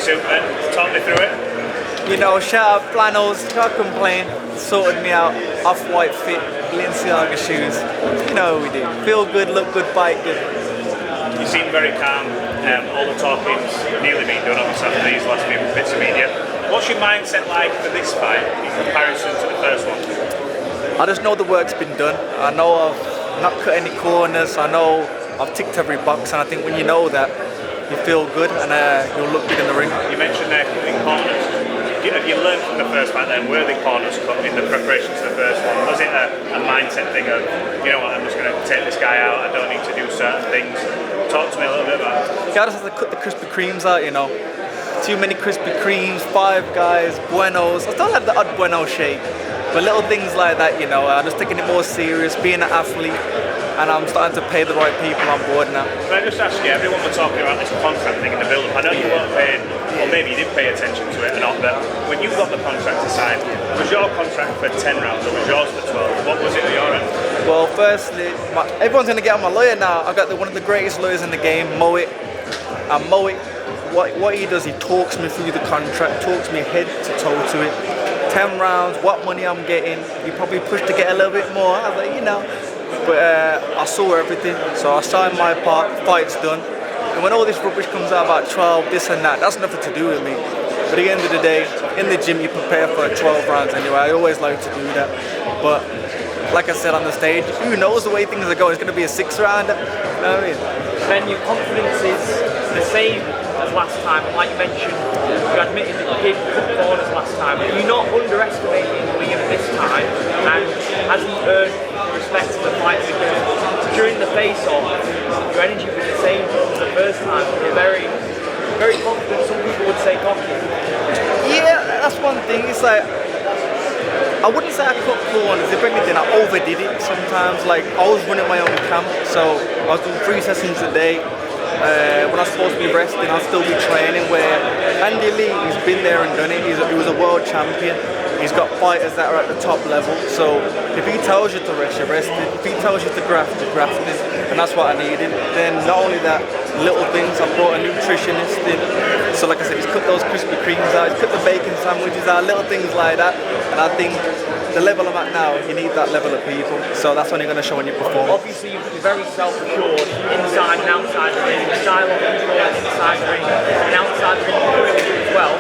suit, Ben? Talk me through it. You know, shout out flannels, can't complain. Sorted me out, off-white fit, Balenciaga shoes. You know what we do. Feel good, look good, bite good. You seem very calm. All the talking's nearly been done obviously after these last few bits of media. What's your mindset like for this fight in comparison to the first one? I just know the work's been done. I know I've not cut any corners. I know I've ticked every box, and I think when you know that, you feel good and you'll look good in the ring. You mentioned there cutting corners. You learned from the first fight then, were the corners cut in the preparation to the first one? Was it a mindset thing of, you know what, I'm just going to take this guy out, I don't need to do certain things? Talk to me a little bit about it. Yeah, I just have to cut the Krispy Kremes out, you know. Too many Krispy Kremes, Five Guys, Buenos. I still have the odd Bueno shake, but little things like that, you know. I'm just taking it more serious, being an athlete, and I'm starting to pay the right people on board now. Can I just ask you, everyone was talking about this contract thing in the build-up. I know you weren't paying, or maybe you did pay attention to it or not, but when you got the contract signed, was your contract for 10 rounds or was yours for 12? What was it at your end? Well, firstly, everyone's going to get on my lawyer now. I got one of the greatest lawyers in the game, Moet. And Moet, what he does, he talks me through the contract, talks me head to toe to it. 10 rounds, what money I'm getting. You probably pushed to get a little bit more. I was like, you know. But I saw everything, so I signed my part, fight's done. And when all this rubbish comes out about 12, this and that, that's nothing to do with me. But at the end of the day, in the gym you prepare for 12 rounds anyway. I always like to do that. But like I said on the stage, who knows the way things are going? It's going to be a 6-rounder. You know what I mean? Ben, your confidence is the same as last time. Like you mentioned, you admitted that you did cut corners last time. Are you not underestimating Liam this time? And has he earned respect to the fight? Because during the face-off, your energy was the same as the first time. You're very, very confident. Some people would say cocky. Yeah, that's one thing. It's like, I wouldn't say I cut corners. If anything, I overdid it sometimes. Like, I was running my own camp, so I was doing 3 sessions a day. When I was supposed to be resting, I'll still be training. Where Andy Lee, he's been there and done it. He was a world champion. He's got fighters that are at the top level. So if he tells you to rest, you're resting. If he tells you to graft, you're grafting. And that's what I needed. Then not only that, little things. I brought a nutritionist in. So like I said, he's cut those Krispy Kremes out. He's cut the bacon sandwiches out. Little things like that. And I think the level I'm at now, you need that level of people. So that's only going to show when you perform. Obviously, you're very self-assured inside and outside the ring. Style of control inside the ring and outside the ring really good as well.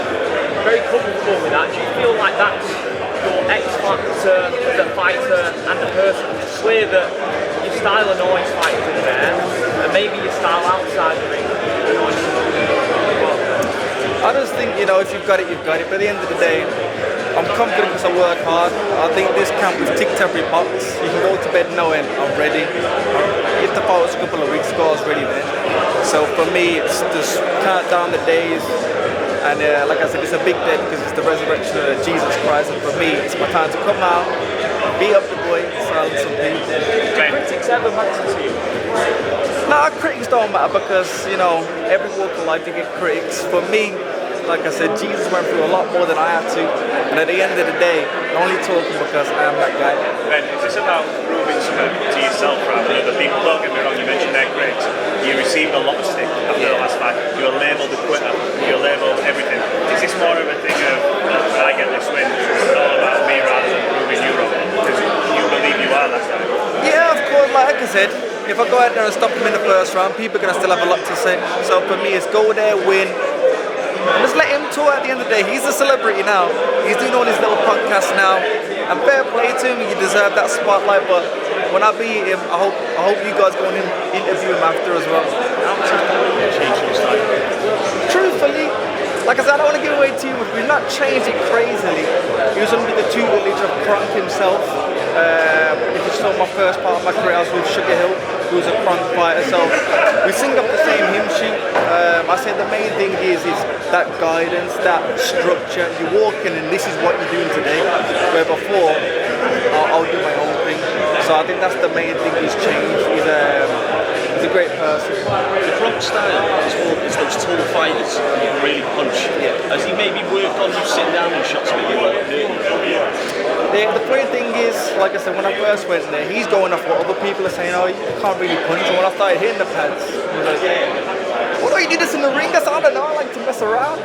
Very comfortable with that. Do you feel like that's your X factor as a fighter and a person? It's clear that your style annoys fighters in there, and maybe your style outside the ring annoys people. I just think, you know, if you've got it, you've got it. But at the end of the day, I'm confident because I work hard. I think this camp, we've ticked every box. You can go to bed knowing I'm ready. If the fight was a couple of weeks ago, I was ready then. So for me, it's just count down the days. And like I said, it's a big day because it's the resurrection of Jesus Christ. And for me, it's my time to come out, beat up the boy, silence some people. Do critics ever matter to you? No, critics don't matter because, you know, every walk of life you get critics. For me, like I said, Jesus went through a lot more than I had to. And at the end of the day, I'm only talking because I am that guy. Ben, is this about proving something to yourself rather than other people? Don't get me wrong, you mentioned their critics. You received a lot of stick after the last fight. You were labelled a quitter. You were labelled everything. Is this more of a thing of, when I get this win, it's all about me rather than proving you wrong? Because you believe you are last time. Yeah, of course, like I said, if I go out there and stop him in the first round, people are going to still have a lot to say. So for me, it's go there, win. Just let him talk at the end of the day. He's a celebrity now. He's doing all his little podcasts now. And fair play to him, he deserved that spotlight. But when I beat him, I hope you guys go and interview him after as well. Truthfully, like I said, I don't want to give away too much. We've not changed it crazily. He was under the tutelage of Kronk himself. If you saw my first part of my career, I was with Sugar Hill, who was a Kronk fighter. So we sing up the same hymn sheet. I say the main thing is that guidance, that structure. You're walking and this is what you're doing today. Where before, I'll do my own thing. So I think that's the main thing he's changed. He's a great person. The Kronk style is those tall fighters who really punch. Has he maybe worked on you sitting down in shots with you? The funny thing is, like I said, when I first went there, he's going off what other people are saying, oh, you can't really punch. And when I started hitting the pads, he was like, what do you do this in the ring? I said, I don't know, I like to mess around.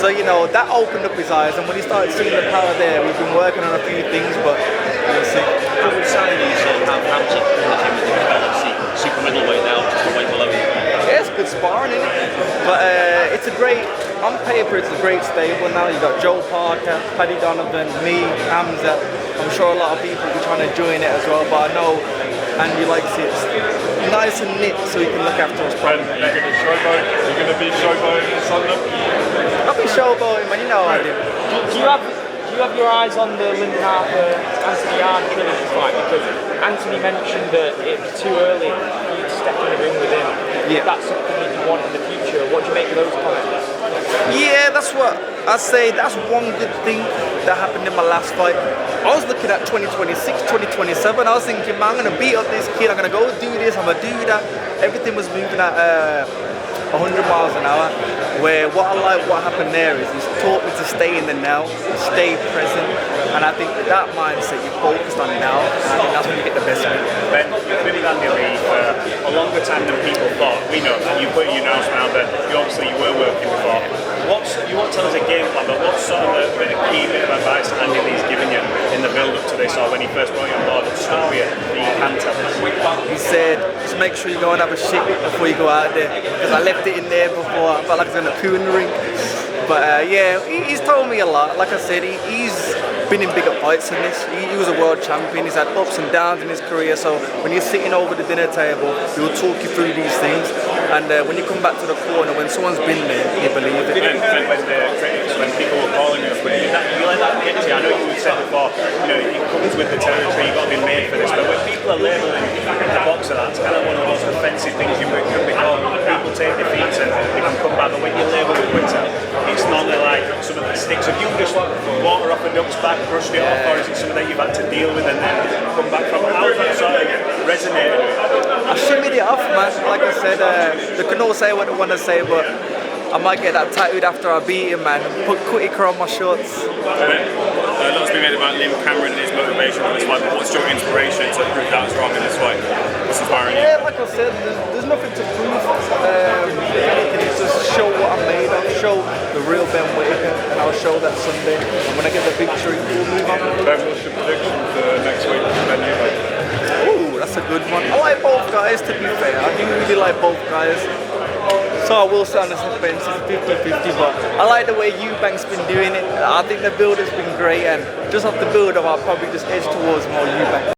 So, you know, that opened up his eyes, and when he started seeing the power there, we've been working on a few things, but we'll see. How exciting is have Hamza in the gym with him as well? Obviously, super middleweight now, just the weight below him. Yeah, it's good sparring, isn't it? But it's a great, on paper, it's a great stable now. You've got Joe Parker, Paddy Donovan, me, Hamza. I'm sure a lot of people will be trying to join it as well, but I know Andy likes it nice and knit so he can look after us properly. You're going to showboat? You're going to be showboating in Sunday? I'll be showboating, man, you know how I do. Do you have your eyes on the Lyndon Harper Anthony Yarde trilogy fight? Because Anthony mentioned that it's too early for you to step in the ring with him. Yeah. If that's something that you want in the future, what do you make of those comments? Yeah, that's what I say. That's one good thing that happened in my last fight. I was looking at 2026, 2027. I was thinking, man, I'm going to beat up this kid. I'm going to go do this. I'm going to do that. Everything was moving at 100 miles an hour. Where what I like, what happened there is he's taught me to stay in the now, stay present. And I think with that mindset, you're focused on now. And I think that's when you get the best of it. Ben, you've been with Andy Lee for a longer time than people thought. We know that. You put your nose around that. You were working before. You won't tell us a game plan, but what's sort of a key bit of advice Andy Lee's given you in the build-up to this, or when he first brought you on board and stuck with you, that you can tell us? He said, just make sure you go and have a shit before you go out there. Because I left it in there before. I felt like I was going to poo in the ring. But yeah, he's told me a lot. Like I said, he's been in bigger fights than this. He was a world champion. He's had ups and downs in his career. So when you're sitting over the dinner table, he'll talk you through these things. And when you come back to the corner, when someone's been there, you believe it. When people were calling you, you let that get to you. I know you said before, it comes with the territory. You've got to be made for this. But when people are labelling the boxer, that's kind of one of those offensive things you can become. People take defeats and they can come back. But when you label a quitter, it's normally like some of the sticks. Have you just water off a duck's back, brushed it off, or is it something that you've had to deal with and then come back from? How's that sort of resonated with you? I shimmied it off, man. Like I said, they can all say what they want to say, but I might get that tattooed after I beat him, man. Put Whittaker on my shorts. Lots been made about Liam Cameron and his motivation for this fight, but what's your inspiration to prove that was wrong in this fight? What's inspiring you? Yeah, like I said, there's nothing to prove. It's just show what I'm made of, show the real Ben Whittaker, and I'll show that Sunday. And when I get the victory, we'll move on. Ben, what's your prediction for next week? Ben Eubank? Ooh, that's a good one. I like both guys, to be fair. I do really like both guys. So I will sound as offensive, 50-50, but I like the way Eubank's been doing it. I think the build has been great, and just off the build-up, I'll probably just edge towards more Eubank.